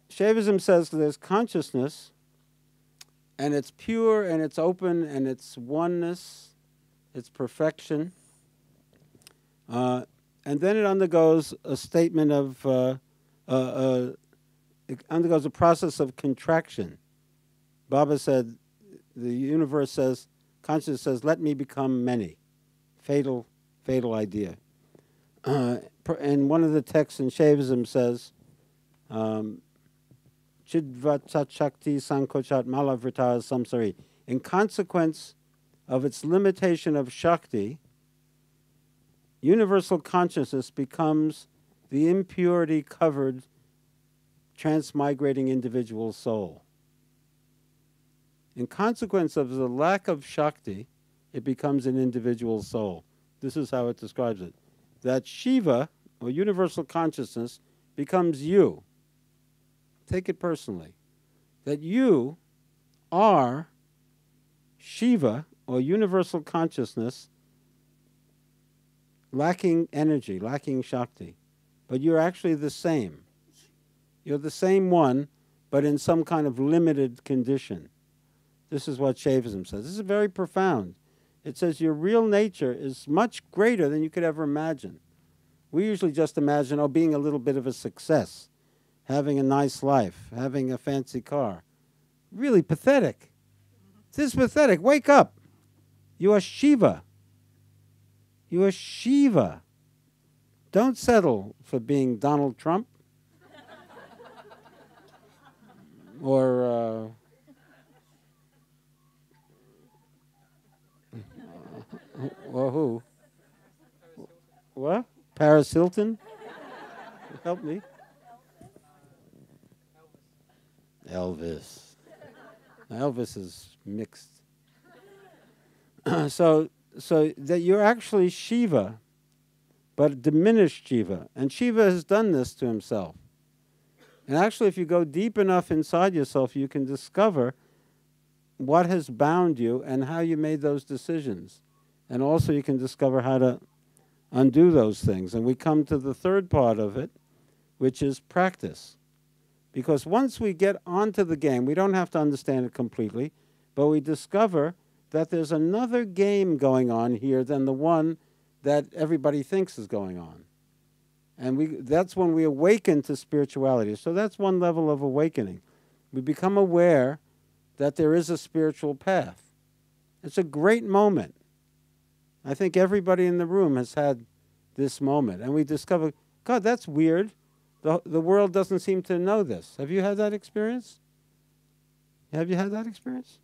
Shaivism says there's consciousness, and it's pure, and it's open, and it's oneness, it's perfection. And then it undergoes a statement of, it undergoes a process of contraction. Baba said, the universe says, consciousness says, let me become many. Fatal idea. And one of the texts in Shaivism says, Chidvat Shakti Sankochat Malavrita Samsari. In consequence of its limitation of Shakti, universal consciousness becomes the impurity-covered, transmigrating individual soul. In consequence of the lack of Shakti, it becomes an individual soul. This is how it describes it. That Shiva, or universal consciousness, becomes you. Take it personally. That you are Shiva, or universal consciousness, lacking energy, lacking Shakti. But you're actually the same. You're the same one, but in some kind of limited condition. This is what Shaivism says. This is very profound. It says your real nature is much greater than you could ever imagine. We usually just imagine, oh, being a little bit of a success, having a nice life, having a fancy car. Really pathetic. This is pathetic. Wake up. You are Shiva. You are Shiva. Don't settle for being Donald Trump or who? What? Paris Hilton? Help me. Elvis. Now, Elvis is mixed. So that you're actually Shiva, but diminished Shiva. And Shiva has done this to himself. And actually, if you go deep enough inside yourself, you can discover what has bound you and how you made those decisions. And also you can discover how to undo those things. And we come to the third part of it, which is practice. Because once we get onto the game, we don't have to understand it completely, but we discover that there's another game going on here than the one that everybody thinks is going on. And that's when we awaken to spirituality. So that's one level of awakening. We become aware that there is a spiritual path. It's a great moment. I think everybody in the room has had this moment. And we discover, God, that's weird. The world doesn't seem to know this. Have you had that experience? Have you had that experience?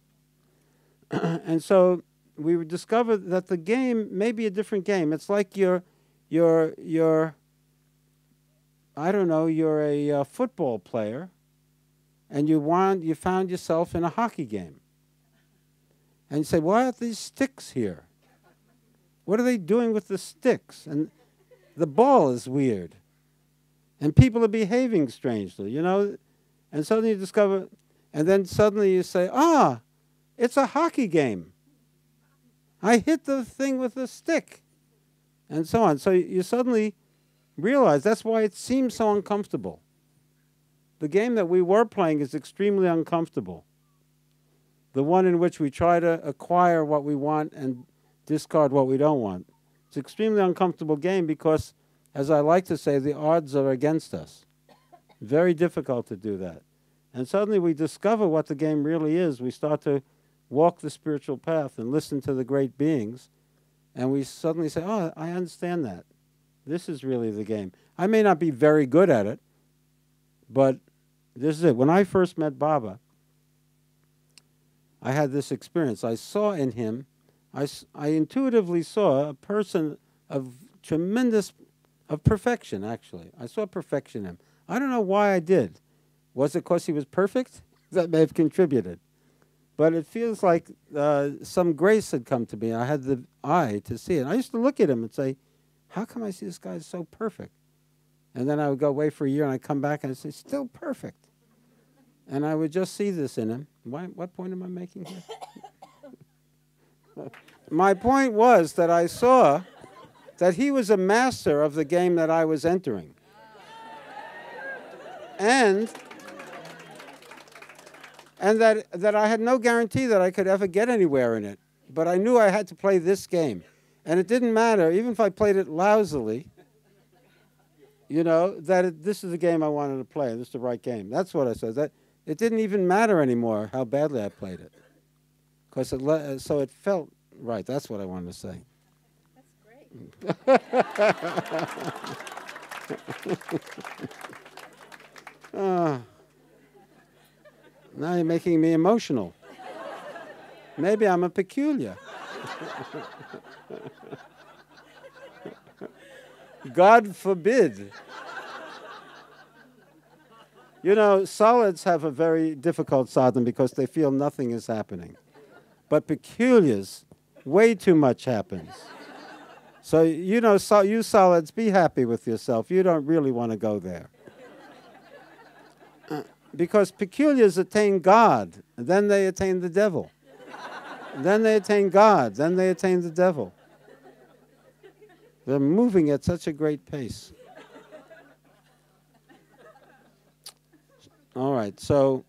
And so we discovered that the game may be a different game. It's like you're I don't know, you're a football player, and you found yourself in a hockey game. And you say, why are these sticks here? What are they doing with the sticks? And the ball is weird. And people are behaving strangely, you know. And suddenly you discover, and then suddenly you say, it's a hockey game. I hit the thing with a stick. And so on. So you suddenly realize that's why it seems so uncomfortable. The game that we were playing is extremely uncomfortable. The one in which we try to acquire what we want and discard what we don't want. It's an extremely uncomfortable game because, as I like to say, the odds are against us. Very difficult to do that. And suddenly we discover what the game really is. We start to walk the spiritual path and listen to the great beings. And we suddenly say, oh, I understand that. This is really the game. I may not be very good at it, but this is it. When I first met Baba, I had this experience. I saw in him, I intuitively saw a person of perfection, actually. I saw perfection in him. I don't know why I did. Was it because he was perfect? That may have contributed. But it feels like some grace had come to me. I had the eye to see it. I used to look at him and say, how come I see this guy is so perfect? And then I would go away for a year and I'd come back and I'd say, still perfect. And I would just see this in him. What point am I making here? My point was that I saw that he was a master of the game that I was entering. and that I had no guarantee that I could ever get anywhere in it. But I knew I had to play this game. And it didn't matter, even if I played it lousily, this is the game I wanted to play. This is the right game. That's what I said. That it didn't even matter anymore how badly I played it. So it felt right. That's what I wanted to say. That's great. Now you're making me emotional. Maybe I'm a peculiar. God forbid. Solids have a very difficult sadhana because they feel nothing is happening. But peculiars, way too much happens. So, you solids, be happy with yourself. You don't really want to go there. Because peculiars attain God, and then they attain the devil. And then they attain God, then they attain the devil. They're moving at such a great pace. All right, so